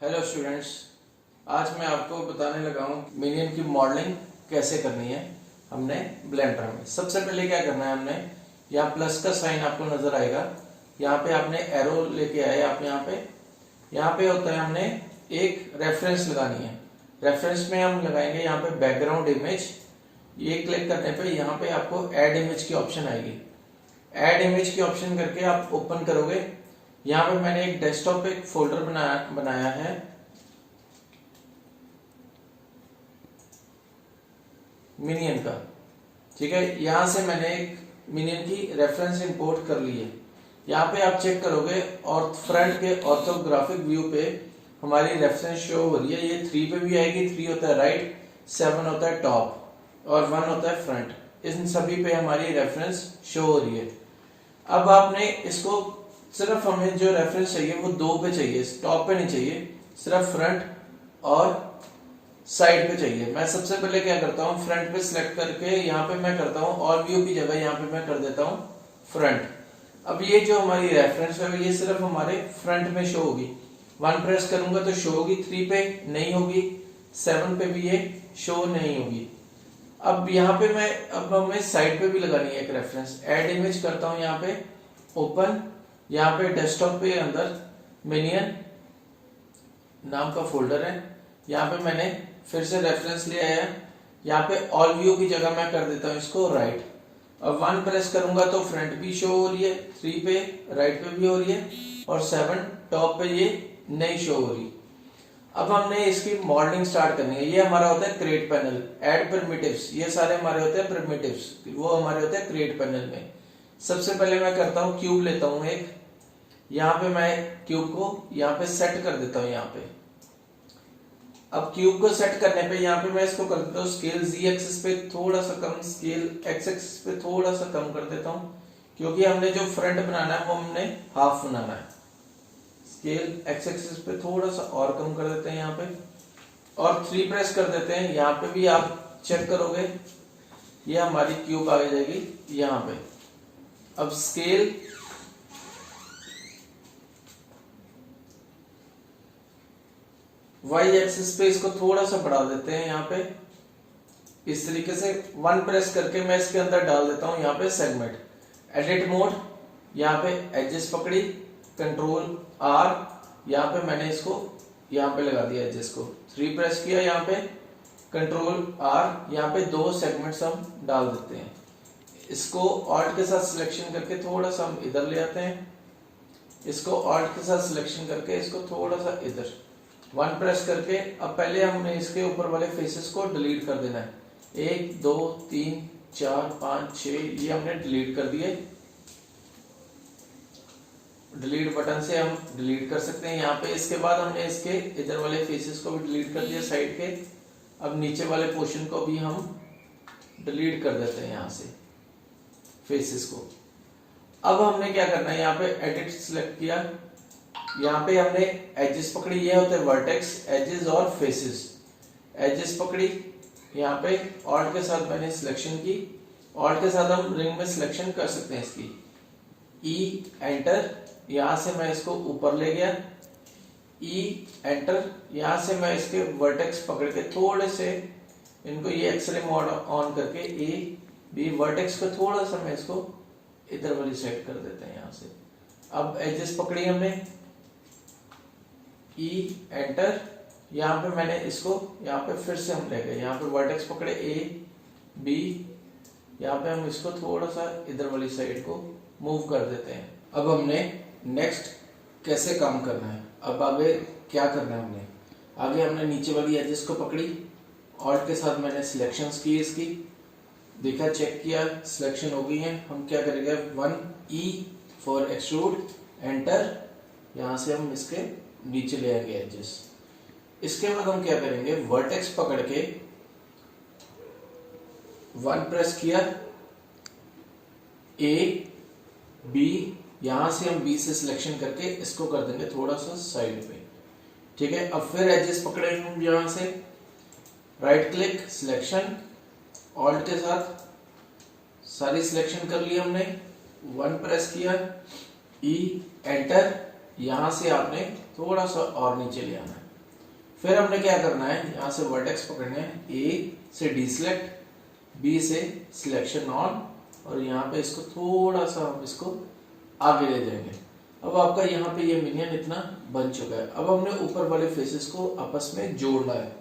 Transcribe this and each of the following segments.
Hello students, आज मैं आपको बताने लगा हूँ मिनियन की मॉडलिंग कैसे करनी है हमने ब्लेंडर में। सबसे पहले क्या करना है, हमने यहाँ प्लस का साइन आपको नजर आएगा, यहाँ पे आपने एरो लेके आए आप यहाँ पे होता है हमने एक रेफरेंस लगानी है। रेफरेंस में हम लगाएंगे यहाँ पे बैकग्राउंड इमेज। ये क्लिक करने पे यहाँ पे आपको ऐड इमेज की ऑप्शन आएगी। ऐड इमेज की ऑप्शन करके आप ओपन करोगे। यहाँ पे मैंने एक डेस्कटॉप पे एक फोल्डर बनाया है। मिनियन का, ठीक है। यहां से मैंने एक मिनियन की रेफरेंस इंपोर्ट कर ली है। यहाँ पे आप चेक करोगे और फ्रंट के ऑर्थोग्राफिक व्यू पे हमारी रेफरेंस शो हो रही है। ये 3 पे भी आएगी। 3 होता है राइट, 7 होता है टॉप और 1 होता है फ्रंट। इन सभी पे हमारी रेफरेंस शो हो रही है। अब आपने इसको सिर्फ हमें जो रेफरेंस चाहिए वो 2 पे चाहिए, टॉप पे नहीं चाहिए, सिर्फ फ्रंट और साइड पे चाहिए। मैं सबसे पहले क्या करता हूँ, फ्रंट पे सिलेक्ट करके यहाँ पे मैं करता हूँ ऑल व्यू की जगह यहाँ पे मैं कर देता हूँ फ्रंट। अब ये जो हमारी रेफरेंस है ये सिर्फ हमारे फ्रंट में शो होगी। 1 प्रेस करूंगा तो शो होगी, 3 पे नहीं होगी, 7 पे भी ये शो नहीं होगी। अब यहाँ पे अब हमें साइड पे भी लगानी है एक रेफरेंस। ऐड इमेज करता हूँ, यहाँ पे ओपन, यहाँ पे डेस्कटॉप पे अंदर मिनियन नाम का फोल्डर है। यहाँ पे मैंने फिर से रेफरेंस ले आया। यहाँ पे ऑल व्यू की जगह मैं कर देता हूँ इसको राइट। अब 1 प्रेस करूंगा तो फ्रंट भी शो हो रही है, 3 पे राइट पे भी हो रही है और 7 टॉप पे ये नहीं शो हो रही। अब हमने इसकी मॉडलिंग स्टार्ट करनी है। ये हमारा होता है क्रिएट पैनल, ऐड प्रिमिटिव्स, ये सारे हमारे होते हैं प्रिमिटिव्स, वो हमारे होते हैं क्रिएट पैनल में। सबसे पहले मैं करता हूँ क्यूब लेता हूँ एक। यहाँ पे मैं क्यूब को यहाँ पे सेट कर देता हूँ यहाँ पे। अब क्यूब को सेट करने पे यहाँ पे मैं इसको कर देता हूँ स्केल z एक्सिस पे थोड़ा सा कम, स्केल x एक्सिस पे थोड़ा सा कम कर देता हूँ, क्योंकि हमने जो फ्रंट बनाना है वो हमने हाफ बनाना है। स्केल x एक्सिस पे थोड़ा सा और कम कर देते हैं यहाँ पे और 3 प्रेस कर देते हैं। यहाँ पे भी आप चेक करोगे ये हमारी क्यूब आ जाएगी यहाँ पे। अब स्केल y एक्सिस पे इसको थोड़ा सा बढ़ा देते हैं यहाँ पे। इस तरीके से 1 प्रेस करके मैं इसके अंदर डाल देता हूँ यहाँ पे सेगमेंट। एडिट मोड, यहाँ पे एजेस पकड़ी, कंट्रोल R, यहाँ पे मैंने इसको यहाँ पे लगा दिया एजेस को। 3 प्रेस किया, यहाँ पे कंट्रोल R, यहाँ पे 2 सेगमेंट्स हम डाल देते हैं। इसको ऑल्ट के साथ सिलेक्शन करके थोड़ा सा हम इधर ले आते हैं। इसको ऑल्ट के साथ सिलेक्शन करके इसको थोड़ा सा इधर 1 प्रेस करके। अब पहले हमने इसके ऊपर वाले फेसेस को डिलीट कर देना है। 1 2 3 4 5 6 ये हमने डिलीट कर दिए। डिलीट बटन से हम डिलीट कर सकते हैं यहाँ पे। इसके बाद हमने इसके इधर वाले फेसेस को भी डिलीट कर दिया साइड के। अब नीचे वाले पोर्शन को भी हम डिलीट कर देते हैं यहाँ से फेसेस को। अब हमने क्या करना है, यहाँ पे एडिट सिलेक्ट किया, यहाँ पे हमने एजेस पकड़ी, ये होते हैं वर्टेक्स, एजेस और फेसेस। एजेस पकड़ी, यहाँ पे ऑल्ट के साथ मैंने सिलेक्शन की। ऑल्ट के साथ हम रिंग में सिलेक्शन कर सकते हैं इसकी। ई एंटर, यहां से मैं इसको ऊपर ले गया। ई एंटर, यहां से मैं इसके वर्टेक्स पकड़ के थोड़े से इनको ये एक्सरे मोड ऑन करके ए बी वर्टेक्स को थोड़ा सा मैं इसको इधर वाली सेट कर देते हैं यहाँ से। अब एजेस पकड़ी हमने, ई एंटर, यहाँ पे मैंने इसको यहाँ पे फिर से हम ले गए। यहाँ पे वर्टेक्स पकड़े ए बी, यहाँ पे हम इसको थोड़ा सा इधर वाली साइड को मूव कर देते हैं। अब हमने नेक्स्ट कैसे काम करना है, अब आगे क्या करना है, आगे हमने नीचे वाली एजेस को पकड़ी, ऑल्ट के साथ मैंने सिलेक्शंस की, इसकी देखा, चेक किया, सिलेक्शन हो गई है। हम क्या करेंगे, 1 ई फॉर एक्सट्रूड, एंटर, यहाँ से हम इसके नीचे ले आएंगे एजेस। इसके बाद हम क्या करेंगे, वर्टेक्स पकड़ के 1 प्रेस किया, ए बी, यहां से हम बी से सिलेक्शन करके इसको कर देंगे थोड़ा सा साइड पे, ठीक है। अब फिर एजेस पकड़े हम यहां से, राइट क्लिक, सिलेक्शन, ऑल्ट के साथ सारी सिलेक्शन कर ली हमने। 1 प्रेस किया, ई एंटर, यहां से आपने थोड़ा सा और नीचे ले आना है। फिर हमने क्या करना है, यहाँ से वर्टेक्स पकड़ने हैं, ए से डीसिलेक्ट, बी से सिलेक्शन ऑन, और यहाँ पे इसको थोड़ा सा हम इसको आगे ले जाएंगे। अब आपका यहाँ पे ये मिनियन इतना बन चुका है। अब हमने ऊपर वाले फेसेस को आपस में जोड़ना है।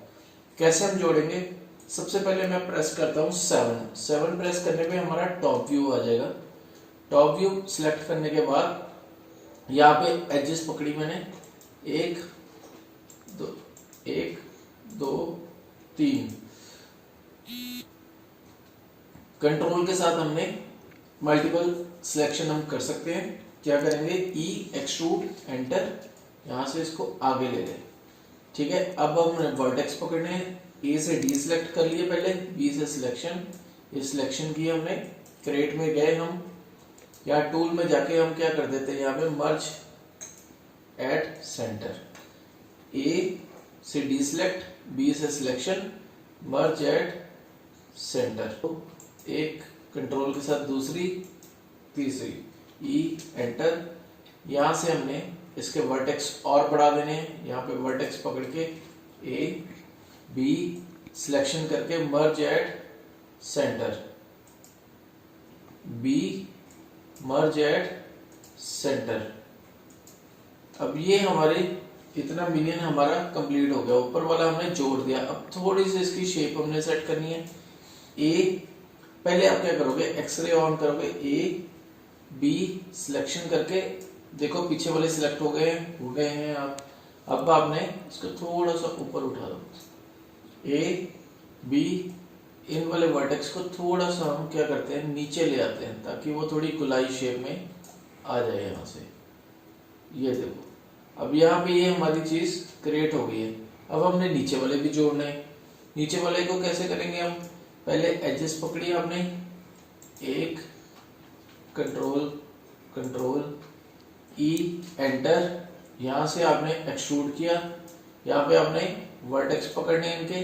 कैसे हम जोड़ेंगे, सबसे पहले मैं प्रेस करता हूँ 7 प्रेस करने पे हमारा टॉप व्यू आ जाएगा। टॉप व्यू सिलेक्ट करने के बाद यहाँ पे एजेस पकड़ी मैंने, 1 2 3, कंट्रोल के साथ हमने मल्टीपल सिलेक्शन हम कर सकते हैं। क्या करेंगे, ई एक्सट्रूड एंटर, यहां से इसको आगे ले लें। ठीक है, अब हम वर्टेक्स पकड़ने हैं, ए से डी सिलेक्ट कर लिए पहले, बी से सिलेक्शन, ये सिलेक्शन किया हमने, क्रिएट में गए हम, या टूल में जाके हम क्या कर देते हैं, यहाँ पे मर्ज एट सेंटर, ए से डी सिलेक्ट, बी से सिलेक्शन, मर्ज एट सेंटर, एक कंट्रोल के साथ दूसरी तीसरी, ई एंटर। यहां से हमने इसके वर्टेक्स और बढ़ा देने हैं, यहाँ पे वर्टेक्स पकड़ के ए बी सिलेक्शन करके merge at centre, B merge at centre. अब ये हमारे इतना मिनियन हमारा कंप्लीट हो गया, ऊपर वाला हमने जोड़ दिया। अब थोड़ी सी इसकी शेप हमने सेट करनी है। ए पहले आप क्या करोगे, एक्सरे ऑन करोगे, ए बी सिलेक्शन करके, देखो पीछे वाले सिलेक्ट हो गए हैं आप। अब आपने इसको थोड़ा सा ऊपर उठा दो, ए बी, इन वाले वर्टेक्स को थोड़ा सा हम क्या करते हैं, नीचे ले आते हैं, ताकि वो थोड़ी गोलाई शेप में आ जाए यहाँ से। ये देखो, अब यहाँ पे ये हमारी चीज क्रिएट हो गई है। अब हमने नीचे वाले भी जोड़ने हैं। नीचे वाले को कैसे करेंगे हम, पहले एजेस पकड़ी आपने, एक कंट्रोल ई एंटर, यहां से आपने एक्सट्रूड किया, यहाँ पे आपने वर्टेक्स पकड़ने इनके,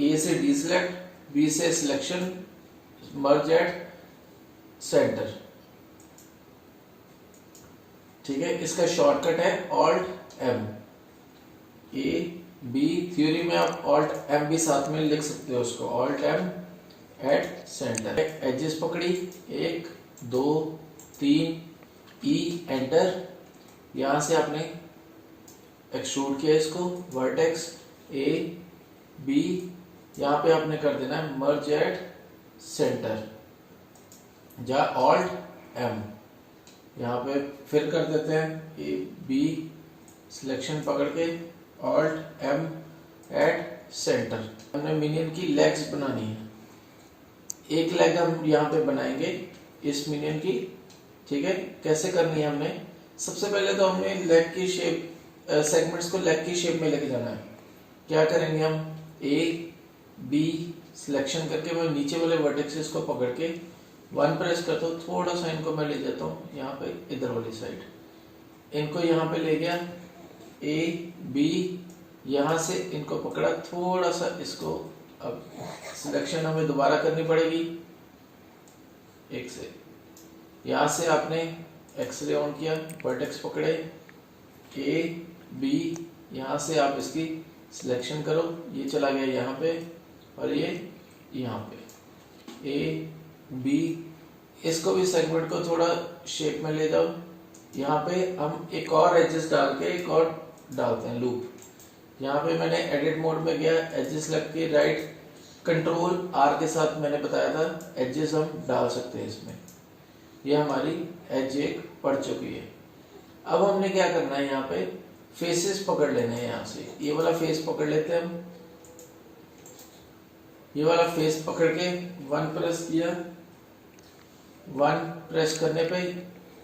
ए से डी सिलेक्ट, बी से सिलेक्शन, मर्ज एट सेंटर। ठीक है, इसका शॉर्टकट है Alt M, A B, theory में आप ऑल्ट एम भी साथ में लिख सकते हो उसको, Alt M at centre. Edges पकड़ी, 1 2 3, ई एंटर, यहां से आपने एक्सट्रूड किया इसको, वर्टेक्स ए बी, यहां पे आपने कर देना है मर्ज एट सेंटर, या ऑल्ट एम, यहाँ पे फिर कर देते हैं ए बी सिलेक्शन पकड़ के, ऑल्ट एम एट सेंटर। हमने मिनियन की लेग्स बनानी है, एक लेग हम यहाँ पे बनाएंगे इस मिनियन की। ठीक है, कैसे करनी है हमने, सबसे पहले तो हमने लेग की शेप, सेगमेंट्स को लेग की शेप में लेके जाना है। क्या करेंगे हम, ए बी सिलेक्शन करके मैं नीचे वाले वर्टेक्सेस को पकड़ के 1 प्रेस करता हूँ, थोड़ा सा इनको मैं ले जाता हूँ यहाँ पे इधर वाली साइड, इनको यहाँ पे ले गया, ए बी, यहाँ से इनको पकड़ा, थोड़ा सा इसको, अब सिलेक्शन हमें दोबारा करनी पड़ेगी, एक से, यहाँ से आपने एक्सरे ऑन किया, वर्टेक्स पकड़े, ए बी, यहाँ से आप इसकी सिलेक्शन करो, ये चला गया यहाँ पे और ये यहाँ पे, ए बी, इसको भी सेगमेंट को थोड़ा शेप में ले जाओ। यहाँ पे हम एक और एजेस डाल के एक और डालते हैं लूप। यहाँ पे मैंने एडिट मोड में गया, एजेस लग के राइट कंट्रोल आर के साथ मैंने बताया था एजेस हम डाल सकते हैं इसमें। ये हमारी एज एक पड़ चुकी है। अब हमने क्या करना है, यहाँ पे फेसेस पकड़ लेने हैं। यहाँ से ये वाला फेस पकड़ लेते हैं हम, ये वाला फेस पकड़ के 1 प्रेस किया, 1 प्रेस करने पे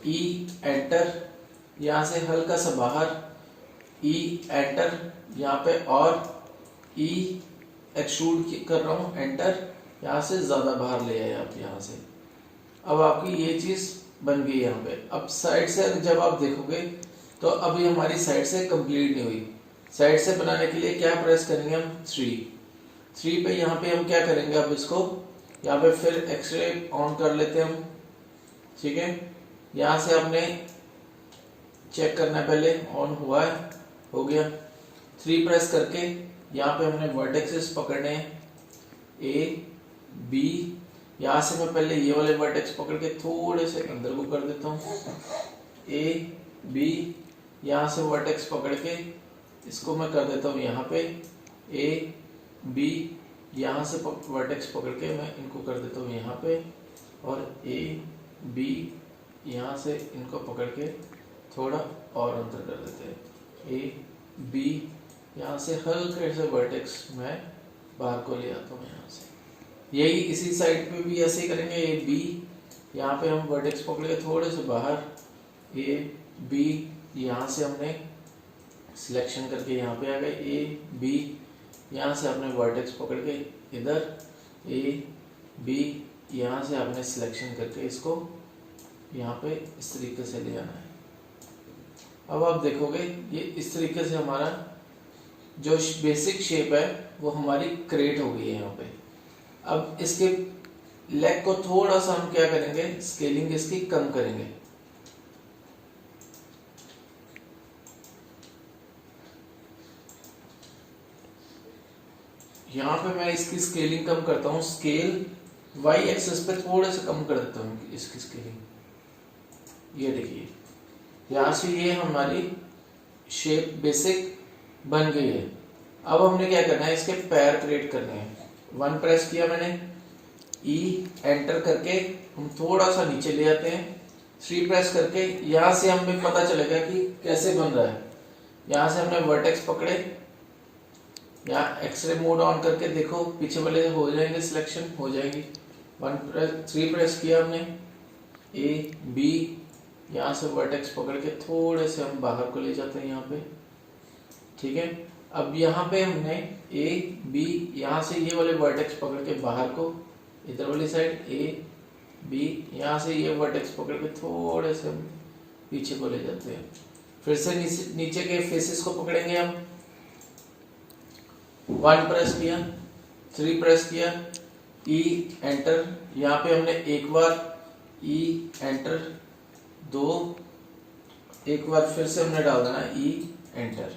ई एंटर, यहाँ से हल्का सा बाहर, ई एंटर, यहाँ पे और ई एक्सट्रूड कर रहा हूँ, एंटर, यहाँ से ज्यादा बाहर ले आए आप यहाँ से। अब आपकी ये चीज बन गई यहाँ पे। अब साइड से जब आप देखोगे तो अभी हमारी साइड से कंप्लीट नहीं हुई। साइड से बनाने के लिए क्या प्रेस करेंगे हम, 3 पे यहाँ पे हम क्या करेंगे, अब इसको यहाँ पे फिर एक्सरे ऑन कर लेते हैं हम। ठीक है, यहाँ से आपने चेक करना है पहले ऑन हुआ है, हो गया, 3 प्रेस करके यहाँ पे हमने वर्टेक्सेस पकड़ने हैं, ए बी। यहाँ से मैं पहले ये वाले वर्टेक्स पकड़ के थोड़े से अंदर को कर देता हूँ, ए बी। यहाँ से वर्टेक्स पकड़ के इसको मैं कर देता हूँ यहाँ पे ए बी। यहाँ से वर्टेक्स पकड़ के मैं इनको कर देता हूँ यहाँ पे, और ए बी। यहाँ से इनको पकड़ के थोड़ा और अंदर कर देते हैं, ए बी। यहाँ से हल्के से वर्टेक्स मैं बाहर को ले आता हूँ यहाँ से। यही इसी साइड पे भी ऐसे ही करेंगे, ए बी। यहाँ पे हम वर्टेक्स पकड़ के थोड़े से बाहर, ए बी। यहाँ से हमने सिलेक्शन करके यहाँ पे आ गए, ए बी। यहाँ से आपने वर्टेक्स पकड़ के इधर, ए बी। यहाँ से आपने सिलेक्शन करके इसको यहाँ पे इस तरीके से ले आना है। अब आप देखोगे ये इस तरीके से हमारा जो बेसिक शेप है वो हमारी क्रिएट हो गई है यहाँ पे। अब इसके लेग को थोड़ा सा हम क्या करेंगे, स्केलिंग इसकी कम करेंगे। यहाँ पे मैं इसकी स्केलिंग कम करता हूँ, स्केल वाई एक्सिस पे थोड़े से कम कर देता हूँ इसकी स्केलिंग। ये देखिए यहाँ से ये हमारी शेप बेसिक बन गई है। अब हमने क्या करना है, इसके पैर क्रिएट करने हैं। 1 प्रेस किया मैंने, ई एंटर करके हम थोड़ा सा नीचे ले आते हैं, 3 प्रेस करके यहाँ से हमें पता चलेगा कि कैसे बन रहा है। यहाँ से हमने वर्टेक्स पकड़े, यहाँ एक्सरे मोड ऑन करके देखो पीछे वाले हो जाएंगे, सिलेक्शन हो जाएंगी। 3 प्रेस किया हमने, ए बी। यहाँ से वर्टेक्स पकड़ के थोड़े से हम बाहर को ले जाते हैं यहाँ पे, ठीक है। अब यहाँ पे हमने ए बी, यहाँ से ये वाले वर्टेक्स पकड़ के बाहर को, इधर वाली साइड ए बी। यहाँ से ये वर्टेक्स पकड़ के थोड़े से हम पीछे को ले जाते हैं। फिर से नीचे के फेसेस को पकड़ेंगे हम। 1 प्रेस किया, 3 प्रेस किया, ई एंटर। यहाँ पे हमने एक बार ई एंटर, 2, एक बार फिर से हमने डाल देना ई एंटर।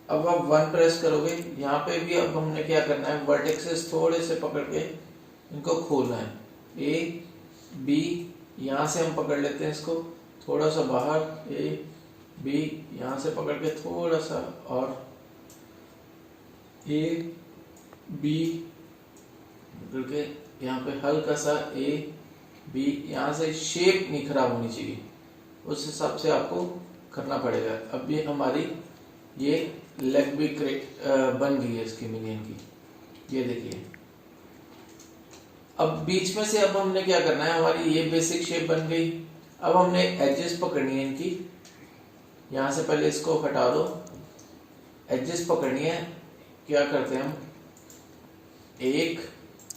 अब आप 1 प्रेस करोगे, यहाँ पे भी अब हमने क्या करना है, वर्टेक्सेस थोड़े से पकड़ के इनको खोलना है, ए बी। यहाँ से हम पकड़ लेते हैं इसको थोड़ा सा बाहर, ए बी। यहाँ से पकड़ के थोड़ा सा और ए बी पकड़ के यहाँ पे हल्का सा ए बी। यहाँ से शेप नहीं खराब होनी चाहिए, उस हिसाब से आपको करना पड़ेगा। अब ये हमारी ये लेग भी बन गई है इसकी मिनियन की, ये देखिए। अब बीच में से अब हमने क्या करना है, हमारी ये बेसिक शेप बन गई। अब हमने एजेस पकड़नी है इनकी। यहाँ से पहले इसको हटा दो, एजेस पकड़नी है। क्या करते हैं हम, एक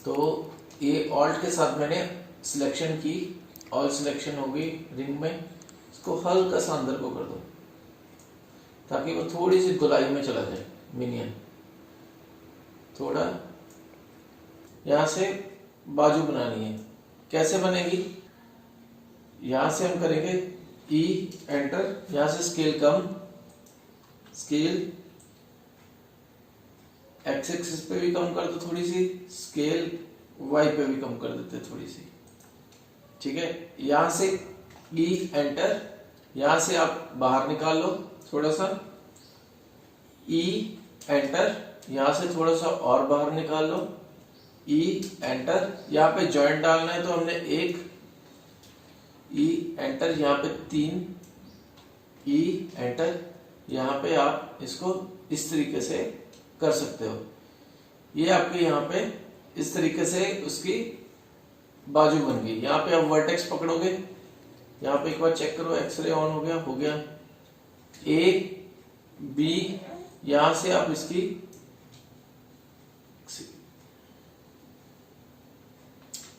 तो ये ऑल्ट के साथ मैंने सिलेक्शन की, ऑल सिलेक्शन हो गई रिंग में। इसको हल्का सा अंदर को कर दो ताकि वो थोड़ी सी गोलाई में चला जाए मिनियन। थोड़ा यहाँ से बाजू बनानी है, कैसे बनेगी, यहाँ से हम करेंगे ई एंटर। यहाँ से स्केल कम, स्केल एक्स एक्सिस पे भी कम कर दो थोड़ी सी, स्केल वाई पे भी कम कर देते थोड़ी सी, ठीक है। यहाँ से ई एंटर, यहाँ से आप बाहर निकाल लो थोड़ा सा, ई एंटर। यहाँ से थोड़ा सा और बाहर निकाल लो, ई एंटर। यहाँ पे जॉइंट डालना है तो हमने 1 ई एंटर, यहाँ पे 3 ई एंटर। यहाँ पे आप इसको इस तरीके से कर सकते हो। ये आपके यहाँ पे इस तरीके से उसकी बाजू बन गई। यहाँ पे आप वर्टेक्स पकड़ोगे, यहाँ पे एक बार चेक करो, एक्सरे ऑन हो गया, हो गया। ए बी, यहां से आप इसकी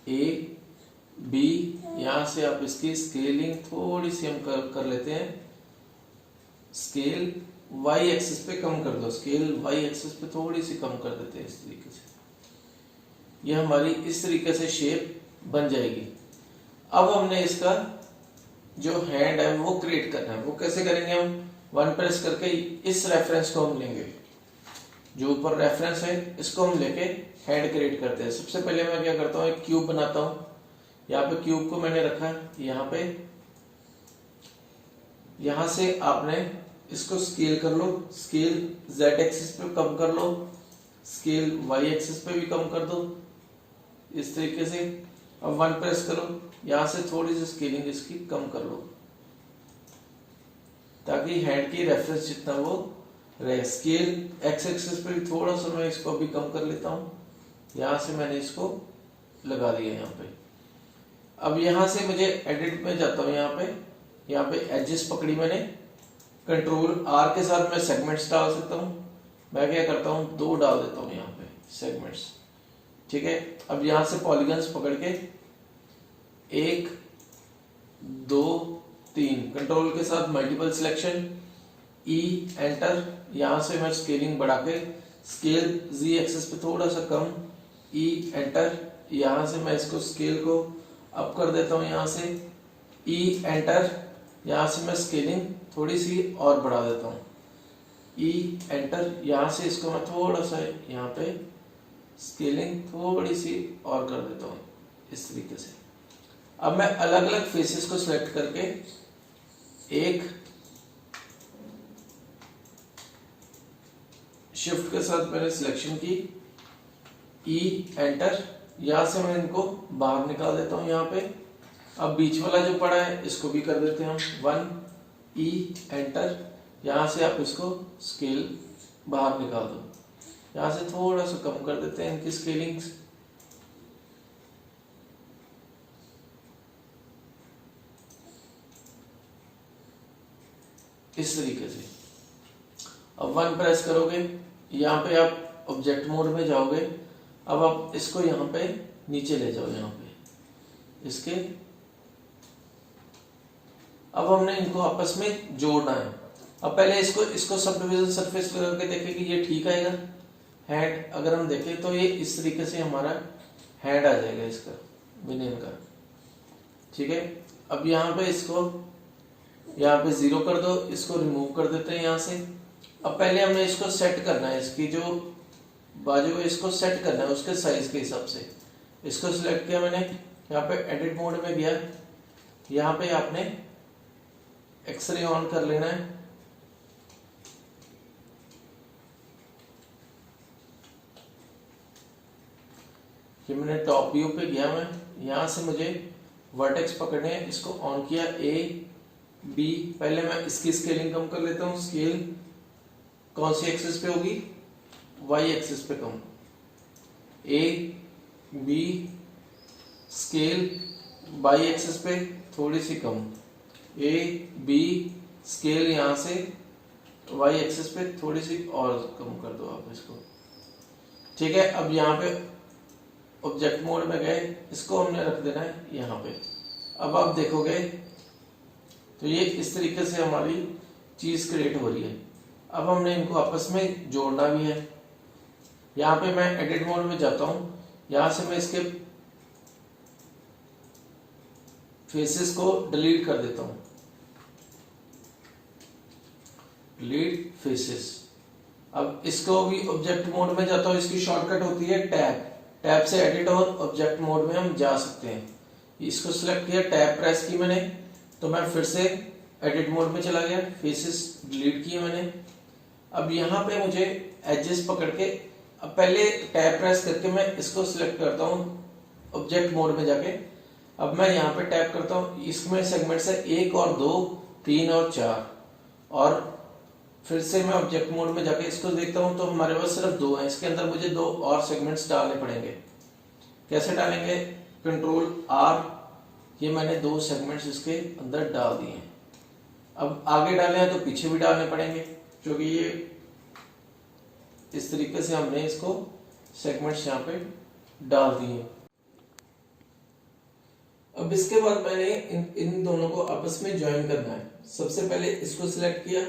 ए बी, यहां से आप इसकी स्केलिंग थोड़ी सी हम कर लेते हैं। स्केल वाई एक्सिस पे कम कर दो, स्केल वाई एक्सिस पे थोड़ी सी कम कर देते हैं इस तरीके से। ये हमारी इस तरीके से शेप बन जाएगी। अब हमने इसका जो हैंड है वो क्रिएट करना है। वो कैसे करेंगे हम, 1 प्रेस करके इस रेफरेंस को हम लेंगे, जो ऊपर रेफरेंस है इसको हम लेके हेड क्रिएट करते हैं। सबसे पहले मैं क्या करता हूँ, एक क्यूब बनाता हूँ। यहाँ पे क्यूब को मैंने रखा यहाँ पे, यहाँ से आपने इसको स्केल कर लो, स्केल z एक्सिस पे कम कर लो, स्केल y एक्सिस पे भी कम कर दो इस तरीके से। अब 1 प्रेस करो, यहाँ से थोड़ी सी स्केलिंग इसकी कम कर लो ताकि हेड की रेफरेंस जितना वो रहे। स्केल x एक्सिस पे भी थोड़ा सा मैं इसको अभी कम कर लेता हूँ। यहाँ से मैंने इसको लगा दिया यहाँ पे। अब यहाँ से मुझे एडिट में जाता हूँ, यहाँ पे एजेस पकड़ी मैंने, कंट्रोल R के साथ मैं सेगमेंट्स डाल सकता हूँ। मैं क्या करता हूँ, 2 डाल देता हूँ यहाँ पे सेगमेंट्स, ठीक है। अब यहाँ से पॉलीगन्स पकड़ के 1 2 3 कंट्रोल के साथ मल्टीपल सिलेक्शन, E एंटर। यहाँ से मैं स्केलिंग बढ़ा के, स्केल Z एक्सिस पे थोड़ा सा कम, E एंटर। यहाँ से मैं इसको स्केल को अप कर देता हूँ, यहाँ से E एंटर। यहाँ से मैं स्केलिंग थोड़ी सी और बढ़ा देता हूँ, E एंटर। यहाँ से इसको मैं थोड़ा सा यहाँ पे स्केलिंग थोड़ी सी और कर देता हूँ इस तरीके से। अब मैं अलग अलग फेसेस को सिलेक्ट करके एक शिफ्ट के साथ मैंने सिलेक्शन की, E एंटर। यहाँ से मैं इनको बाहर निकाल देता हूँ यहाँ पे। अब बीच वाला जो पड़ा है इसको भी कर देते हैं हम 1 E एंटर। यहाँ से आप इसको स्केल बाहर निकाल दो, यहाँ से थोड़ा सा कम कर देते हैं इनकी स्केलिंग। इस तरीके से। अब 1 प्रेस करोगे, यहाँ पे आप ऑब्जेक्ट मोड में जाओगे। अब आप इसको यहाँ पे नीचे ले जाओ, यहाँ पे इसके। अब हमने इनको आपस में जोड़ना है। अब पहले इसको सब डिवीजन सरफेस करके देखें कि ये ठीक आएगा। हेड अगर हम देखें तो ये इस तरीके से हमारा हेड आ जाएगा इसका, मिनियन का, ठीक है। अब यहाँ पे इसको यहाँ पे 0 कर दो, इसको रिमूव कर देते हैं यहाँ से। अब पहले हमने इसको सेट करना है, इसकी जो बाजू है इसको सेट करना है उसके साइज के हिसाब से। इसको सिलेक्ट किया मैंने, यहाँ पे एडिट मोड में गया, यहाँ पे आपने एक्सरे ऑन कर लेना है। कि मैंने टॉप व्यू पे गया, मैं यहाँ से मुझे वर्टेक्स पकड़ने हैं, इसको ऑन किया, A B। पहले मैं इसकी स्केलिंग कम कर लेता हूँ। स्केल कौन सी एक्सिस पे होगी, Y एक्सिस पे कम, A B। Scale Y axis पे थोड़ी सी कम, A B। स्केल यहाँ से Y एक्सिस पे थोड़ी सी और कम कर दो आप इसको, ठीक है। अब यहाँ पे ऑब्जेक्ट मोड में गए, इसको हमने रख देना है यहाँ पे। अब आप देखोगे तो ये इस तरीके से हमारी चीज क्रिएट हो रही है। अब हमने इनको आपस में जोड़ना भी है। यहाँ पे मैं एडिट मोड में जाता हूँ, यहाँ से मैं इसके फेसेस को डिलीट कर देता हूँ, डिलीट फेसेस। अब इसको भी ऑब्जेक्ट मोड में जाता हूँ, इसकी शॉर्टकट होती है टैब। टैब से एडिट और ऑब्जेक्ट मोड में हम जा सकते हैं। इसको सिलेक्ट किया, टैब प्रेस की मैंने, तो मैं फिर से एडिट मोड में चला गया, फेसेस डिलीट किए मैंने। अब यहाँ पे मुझे एजेस पकड़ के, अब पहले टैब प्रेस करके मैं इसको सिलेक्ट करता हूँ ऑब्जेक्ट मोड में जाके। अब मैं यहाँ पे टैप करता हूँ, इसमें सेगमेंट्स है 1 और 2 3 और 4, और फिर से मैं ऑब्जेक्ट मोड में जाके इसको देखता हूँ तो हमारे पास सिर्फ 2 हैं। इसके अंदर मुझे 2 और सेगमेंट्स डालने पड़ेंगे। कैसे डालेंगे, कंट्रोल R, ये मैंने 2 सेगमेंट्स इसके अंदर डाल दिए हैं। अब आगे डाले हैं तो पीछे भी डालने पड़ेंगे, क्योंकि ये इस तरीके से हमने इसको सेगमेंट्स यहाँ पे डाल दिए। अब इसके बाद मैंने इन दोनों को आपस में ज्वाइन करना है। सबसे पहले इसको सिलेक्ट किया,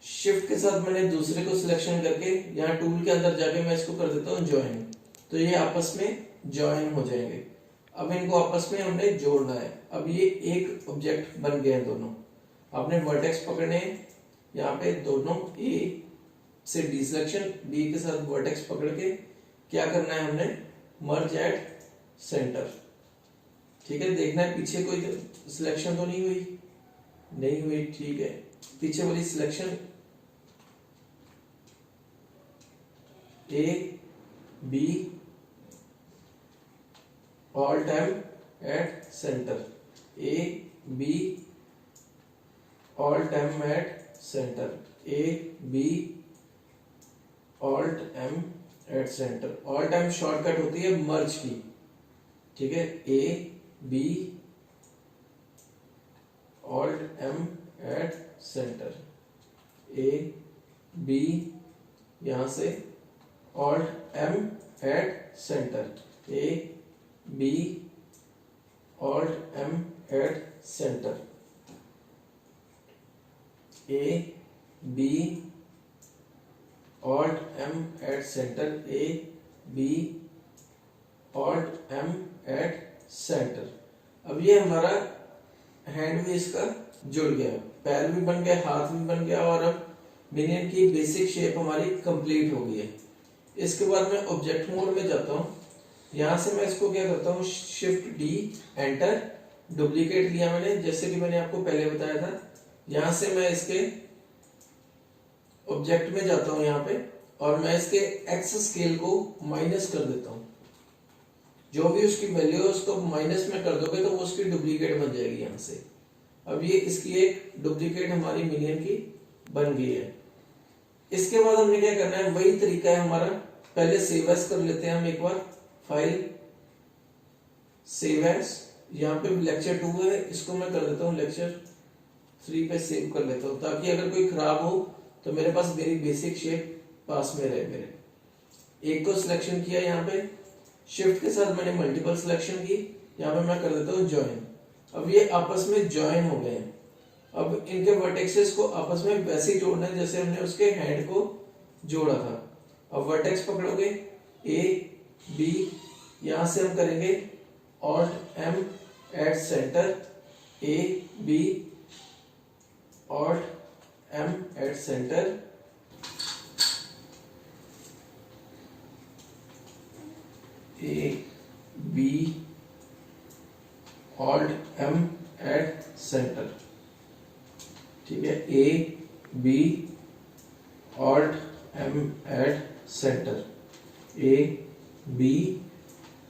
शिफ्ट के साथ मैंने दूसरे को सिलेक्शन करके यहाँ टूल के अंदर जाके मैं इसको कर देता हूँ ज्वाइन, तो ये आपस में ज्वाइन हो जाएंगे। अब इनको आपस में हमने जोड़ना है। अब ये एक ऑब्जेक्ट बन गए हैं दोनों। आपने वर्टेक्स पकड़ने हैं, यहाँ पे दोनों ए से डी सिलेक्शन, बी के साथ वर्टेक्स पकड़ के क्या करना है हमने, मर्ज एट सेंटर। ठीक है, देखना है पीछे कोई सिलेक्शन तो नहीं हुई, नहीं हुई, ठीक है। पीछे वाली selection A B all time at centre, A B all time at centre, A B alt M at centre. All time shortcut होती है मर्ज की, ठीक है। A B alt M at centre, A B यहां से Alt M at centre, A B alt M at centre, A B alt M at centre, A B alt M at centre. अब ये हमारा hand भी इसका जुड़ गया, पैर भी बन गया, हाथ भी बन गया, और अब मिनियन की बेसिक शेप हमारी कंप्लीट हो गई है। इसके बाद मैं ऑब्जेक्ट मोड में जाता हूँ। यहां से मैं इसको क्या करता हूँ, शिफ्ट डी एंटर, डुप्लीकेट लिया मैंने, जैसे कि मैंने आपको पहले बताया था। यहां से मैं इसके ऑब्जेक्ट में जाता हूं यहाँ पे, और मैं इसके एक्स स्केल को माइनस कर देता हूं। जो भी उसकी वैल्यू है उसको माइनस में कर दोगे तो वो उसकी डुप्लीकेट बन जाएगी यहाँ से। अब ये इसकी एक डुप्लीकेट हमारी मिनियन की बन गई है। इसके बाद हमने क्या करना है, वही तरीका है हमारा। पहले सेव एज कर लेते हैं हम एक बार, फाइल सेव एज, यहाँ पे लेक्चर 2 है, इसको मैं कर देता हूँ लेक्चर 3 पे सेव कर लेता हूँ, ताकि अगर कोई खराब हो तो मेरे पास मेरी बेसिक शेप पास में रहे। मेरे एक को सिलेक्शन किया, यहाँ पे शिफ्ट के साथ मैंने मल्टीपल सिलेक्शन की, यहाँ पे मैं कर देता हूँ ज्वाइन। अब ये आपस में ज्वाइन हो गए हैं। अब इनके वर्टेक्सेस को आपस में वैसे ही जोड़ना है जैसे हमने उसके हैंड को जोड़ा था। अब वर्टेक्स पकड़ोगे ए बी, यहां से हम करेंगे alt M at centre, A B alt M at centre, A B alt M at centre, ठीक है। A B alt M at centre, A B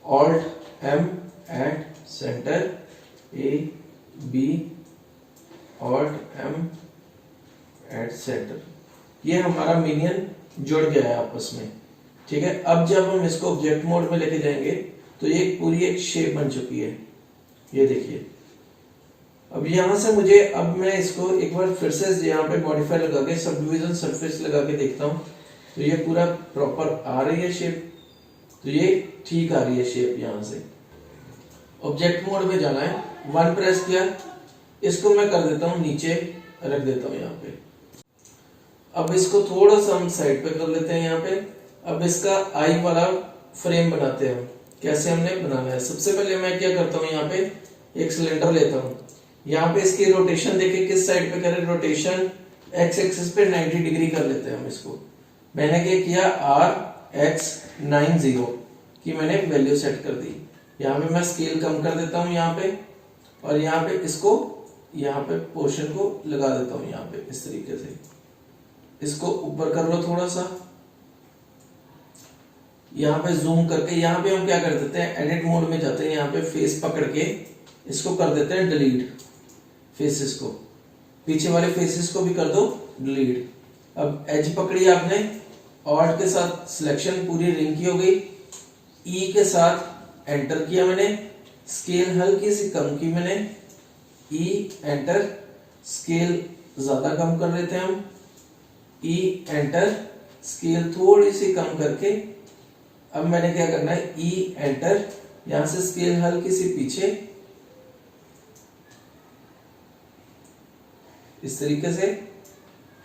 alt M at centre, A B alt M at centre. ये हमारा minion जुड़ गया है आपस में, ठीक है। अब जब हम इसको ऑब्जेक्ट मोड में लेके जाएंगे तो ये पूरी एक शेप बन चुकी है, ये देखिए। अब यहां से मुझे, अब मैं इसको एक बार फिर से यहाँ पे मॉडिफाई लगा के, सब डिविजन सरफेस लगा के देखता हूँ, तो ये पूरा प्रॉपर आ रही है शेप, तो ये ठीक आ रही है शेप। यहां से ऑब्जेक्ट मोड में जाना है, 1 प्रेस किया, इसको मैं कर देता हूँ नीचे, रख देता हूँ यहाँ पे। अब इसको थोड़ा सा हम साइड पे कर लेते हैं यहाँ पे। अब इसका आई वाला फ्रेम बनाते हैं। कैसे हमने बनाना है, सबसे पहले मैं क्या करता हूँ, यहाँ पे एक सिलेंडर लेता हूँ, यहाँ पे इसकी रोटेशन देखे किस साइड पे करें, रोटेशन एक्स एक्सिस पे 90 डिग्री कर लेते हैं हम इसको। मैंने क्या किया, RX90 की मैंने वैल्यू सेट कर दी। यहाँ पे मैं स्केल कम कर देता हूँ यहाँ पे, और यहाँ पे इसको, यहाँ पे पोर्शन को लगा देता हूँ यहाँ पे इस तरीके से। इसको ऊपर कर लो थोड़ा सा, यहाँ पे जूम करके, यहाँ पे हम क्या कर देते हैं, एडिट मोड में जाते हैं, यहाँ पे फेस पकड़ के इसको कर देते हैं डिलीट, फेसेस को, पीछे वाले फेसेस को भी कर दो डिलीट। अब एज पकड़ी आपने, ऑल्ट के साथ सिलेक्शन पूरी रिंग की हो गई, ई के साथ एंटर किया मैंने, स्केल हल्की सी कम की मैंने, ई एंटर, स्केल ज्यादा कम कर देते हैं हम, ई एंटर, स्केल थोड़ी सी कम करके। अब मैंने क्या करना है, ई एंटर, यहां से स्केल हल्की सी पीछे, इस तरीके से,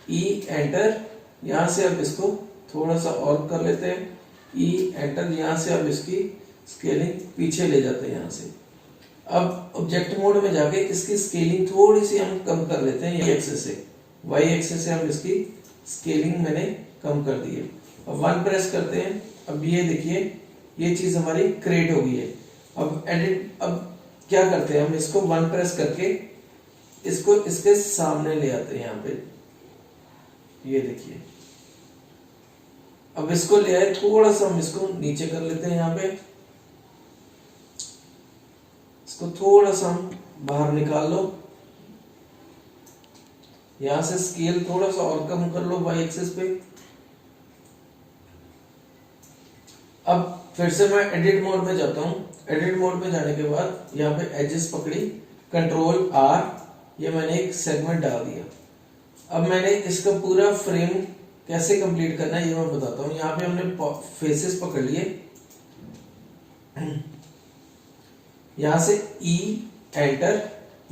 ई एंटर, यहां से अब इसको थोड़ा सा और कर लेते हैं, ई एंटर, यहां से अब इसकी स्केलिंग पीछे ले जाते हैं, यहां से अब ऑब्जेक्ट मोड में जाके इसकी स्केलिंग थोड़ी सी हम कम कर लेते हैं, y एक्सिस से, y एक्सिस से हम इसकी स्केलिंग मैंने कम कर दी है। अब 1 प्रेस करते हैं। अब ये देखिए ये चीज हमारी क्रिएट हो गई है। अब एडिट, अब क्या करते हैं हम इसको 1 प्रेस करके इसको इसके सामने ले आते हैं यहाँ पे, ये देखिए। अब इसको ले आए, थोड़ा सा हम इसको नीचे कर लेते हैं यहाँ पे, इसको थोड़ा सा हम बाहर निकाल लो, यहां से स्केल थोड़ा सा और कम कर लो y एक्सिस पे। अब फिर से मैं एडिट मोड में जाता हूं। एडिट मोड में जाने के बाद यहाँ पे एजेस पकड़ी, कंट्रोल R, ये मैंने एक सेगमेंट डाल दिया। अब मैंने इसका पूरा फ्रेम कैसे कंप्लीट करना है ये मैं बताता हूँ। यहाँ पे हमने फेसेस पकड़ लिए, यहां से E एंटर,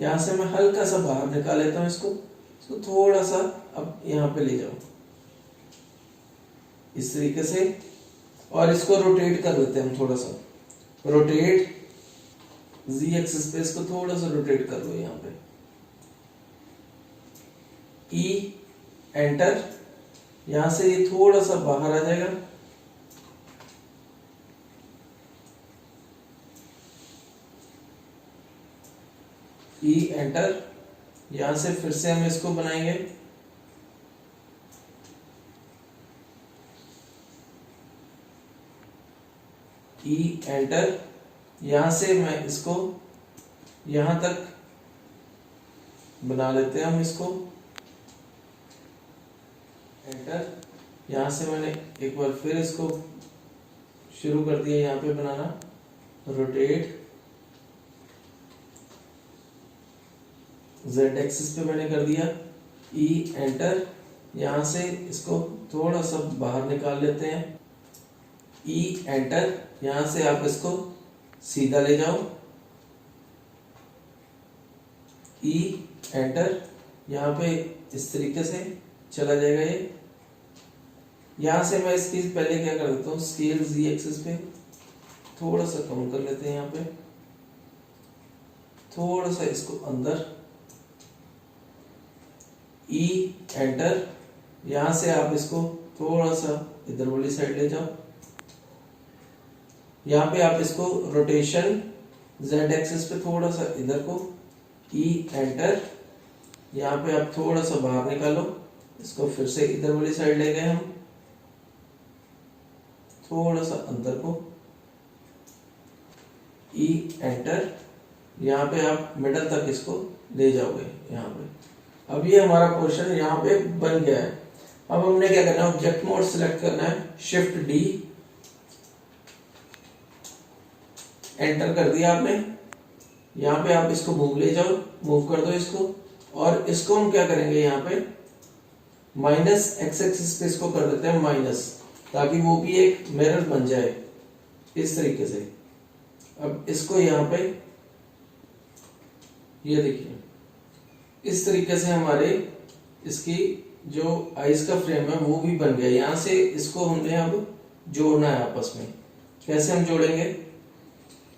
यहां से मैं हल्का सा बाहर निकाल लेता हूं इसको थोड़ा सा, अब यहां पे ले जाओ इस तरीके से, और इसको रोटेट कर देते हैं हम थोड़ा सा, रोटेट Z एक्सिस पे इसको थोड़ा सा रोटेट कर लो यहाँ पे, E एंटर, यहां से ये थोड़ा सा बाहर आ जाएगा, E एंटर, यहां से फिर से हम इसको बनाएंगे, E एंटर, यहां से मैं इसको यहां तक बना लेते हैं हम इसको, एंटर, यहां से मैंने एक बार फिर इसको शुरू कर दिया यहाँ पे बनाना, रोटेट, Z एक्सिस पे मैंने कर दिया, E एंटर, यहां से इसको थोड़ा सा बाहर निकाल लेते हैं, E एंटर, यहां से आप इसको सीधा ले जाओ, E एंटर, यहाँ पे इस तरीके से चला जाएगा ये। यहां से मैं इसकी पहले क्या कर देता हूँ, स्केल Z एक्सिस पे थोड़ा सा कम कर लेते हैं, यहाँ पे थोड़ा सा इसको अंदर, E एंटर, यहां से आप इसको थोड़ा सा इधर वाली साइड ले जाओ, यहाँ पे आप इसको रोटेशन Z एक्सिस पे थोड़ा सा इधर को, E एंटर, यहाँ पे आप थोड़ा सा बाहर निकालो, इसको फिर से इधर वाली साइड ले गए हम, थोड़ा सा अंदर को, E एंटर, यहाँ पे आप मिडल तक इसको ले जाओगे यहाँ पे। अब ये हमारा पोर्शन यहाँ पे बन गया है। अब हमने क्या करना है, ऑब्जेक्ट मोड सिलेक्ट करना है, शिफ्ट D, एंटर कर दिया आपने। यहाँ पे आप इसको मूव ले जाओ, मूव कर दो इसको, और इसको हम क्या करेंगे, यहाँ पे माइनस X एक्सिस पे इसको कर देते हैं माइनस, ताकि वो भी एक मिरर बन जाए इस तरीके से। अब इसको यहाँ पे ये देखिए इस तरीके से हमारे इसकी जो आइस का फ्रेम है वो भी बन गया। यहाँ से इसको हमने अब जोड़ना है आपस में। कैसे हम जोड़ेंगे,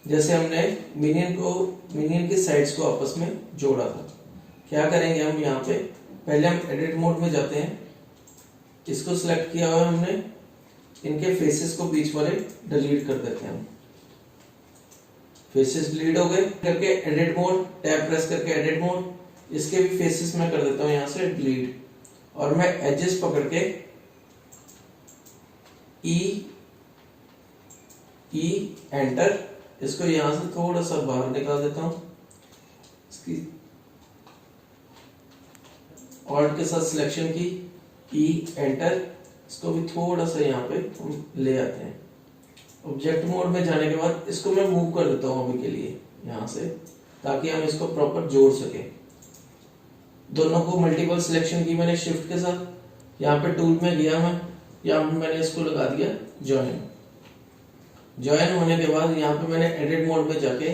जैसे हमने मिनियन की साइड्स को आपस में जोड़ा था। क्या करेंगे हम, यहाँ पे पहले हम एडिट मोड में जाते हैं, इसको सिलेक्ट किया हुआ हमने, इनके फेसेस को बीच वाले डिलीट कर देते हैं हम। फेसेस डिलीट हो गए, करके एडिट मोड, टैब प्रेस करके एडिट मोड, इसके भी फेसेस मैं कर देता हूं यहां से डिलीट, और मैं एजेस पकड़ के E एंटर, इसको यहां से थोड़ा सा बाहर निकाल देता हूं, इसकी ऑल्ट के साथ सिलेक्शन की, E एंटर, इसको भी थोड़ा सा यहाँ पे हम ले आते हैं। ऑब्जेक्ट मोड में जाने के बाद इसको मैं मूव कर देता हूं अभी के लिए यहां से, ताकि हम इसको प्रॉपर जोड़ सके। दोनों को मल्टीपल सिलेक्शन की मैंने शिफ्ट के साथ, यहाँ पे टूल में गया मैं, यहाँ पे मैंने इसको लगा दिया ज्वाइन। ज्वाइन होने के बाद यहाँ पे मैंने एडिट मोड में जाके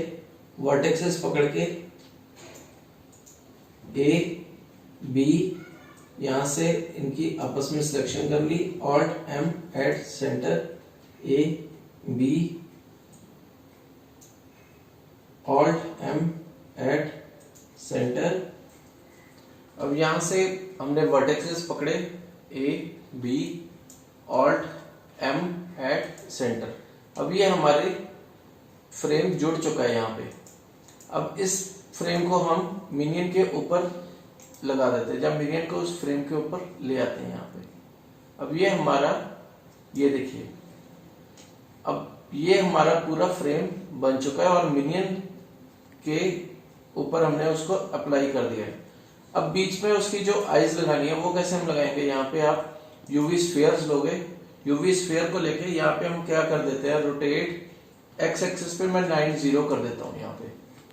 वर्टेक्सेस पकड़ के A B, यहाँ से इनकी आपस में सिलेक्शन कर ली, alt M at centre, A B, alt M अब यहां से हमने वर्टेक्सेस पकड़े A, B, Alt, M at centre. अब ये हमारे फ्रेम जुड़ चुका है यहाँ पे। अब इस फ्रेम को हम मिनियन के ऊपर लगा देते हैं, जब मिनियन को उस फ्रेम के ऊपर ले आते हैं यहाँ पे। अब ये हमारा, ये देखिए, अब ये हमारा पूरा फ्रेम बन चुका है और मिनियन के ऊपर हमने उसको अप्लाई कर दिया है। अब बीच में उसकी जो आईज लगानी है वो कैसे हम लगाएंगे, यहाँ पे आप यूवी स्फीयर्स लोगे, यूवी स्फीयर को लेके यहाँ पे हम क्या कर देते हैं, रोटेट एक्स एक्सिस पे मैं 90 कर देता हूँ यहाँ पे,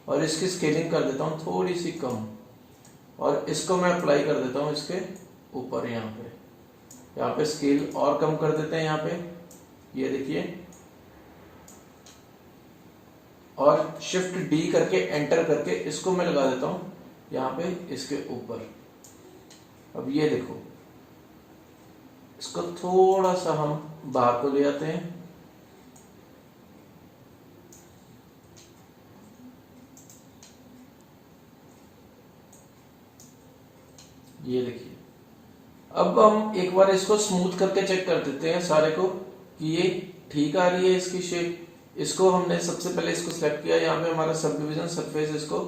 और इसकी स्केलिंग कर देता हूँ थोड़ी सी कम, और इसको मैं अप्लाई कर देता हूँ इसके ऊपर। यहाँ पे स्केल और कम कर देते हैं यहाँ पे, ये देखिए, और शिफ्ट डी करके एंटर करके इसको मैं लगा देता हूँ यहाँ पे इसके ऊपर। अब ये देखो, इसको थोड़ा सा हम बाहर को ले आते हैं, ये देखिए। अब हम एक बार इसको स्मूथ करके चेक कर देते हैं सारे को कि ये ठीक आ रही है इसकी शेप। इसको हमने सबसे पहले इसको सिलेक्ट किया, यहाँ पे हमारा सब डिविजन सरफेस, इसको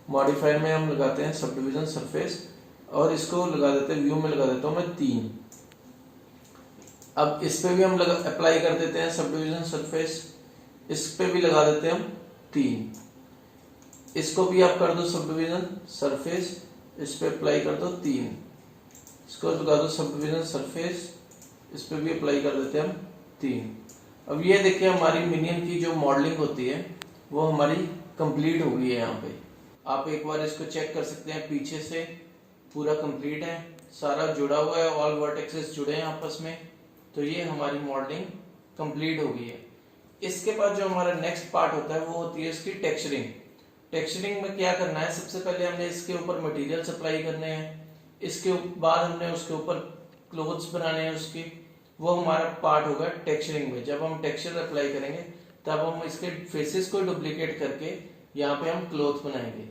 मॉडिफायर में हम लगाते हैं सब डिविजन सरफेस, और इसको लगा देते हैं, व्यू में लगा देता हूं मैं 3। अब इस पे भी हम अप्लाई कर देते हैं सब डिविजन सरफेस, इस पे भी लगा देते हैं हम 3। इसको भी आप कर दो सब डिविजन सरफेस, इस पे अप्लाई कर दो 3। इसको लगा दो सब डिविजन सरफेस, इस पे भी अप्लाई कर देते हैं हम 3। अब ये देखिए, हमारी मिनियन की जो मॉडलिंग होती है वो हमारी कंप्लीट हो गई है। यहाँ पे आप एक बार इसको चेक कर सकते हैं, पीछे से पूरा कंप्लीट है, सारा जुड़ा हुआ है, ऑल वर्टेक्सेस जुड़े हैं आपस में। तो ये हमारी मॉडलिंग कंप्लीट हो गई है। इसके बाद जो हमारा नेक्स्ट पार्ट होता है वो होती है इसकी टेक्सचरिंग। टेक्सचरिंग में क्या करना है, सबसे पहले हमने इसके ऊपर मटेरियल अप्लाई करने हैं, इसके बाद हमने उसके ऊपर क्लोथ्स बनाने हैं उसकी, वो हमारा पार्ट होगा टेक्सचरिंग में। जब हम टेक्सचर अप्लाई करेंगे तब हम इसके फेसेस को डुप्लीकेट करके यहाँ पे हम क्लोथ बनाएंगे।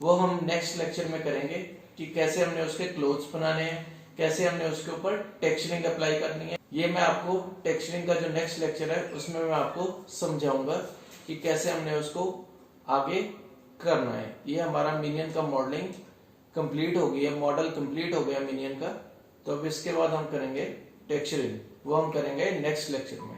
वो हम नेक्स्ट लेक्चर में करेंगे कि कैसे हमने उसके क्लोथ्स बनाने हैं, कैसे हमने उसके ऊपर टेक्सचरिंग अप्लाई करनी है। ये मैं आपको टेक्सचरिंग का जो नेक्स्ट लेक्चर है उसमें मैं आपको समझाऊंगा कि कैसे हमने उसको आगे करना है। ये हमारा मिनियन का मॉडलिंग कंप्लीट हो गई है, मॉडल कंप्लीट हो गया मिनियन का। तो अब इसके बाद हम करेंगे टेक्सचरिंग, वो हम करेंगे नेक्स्ट लेक्चर में।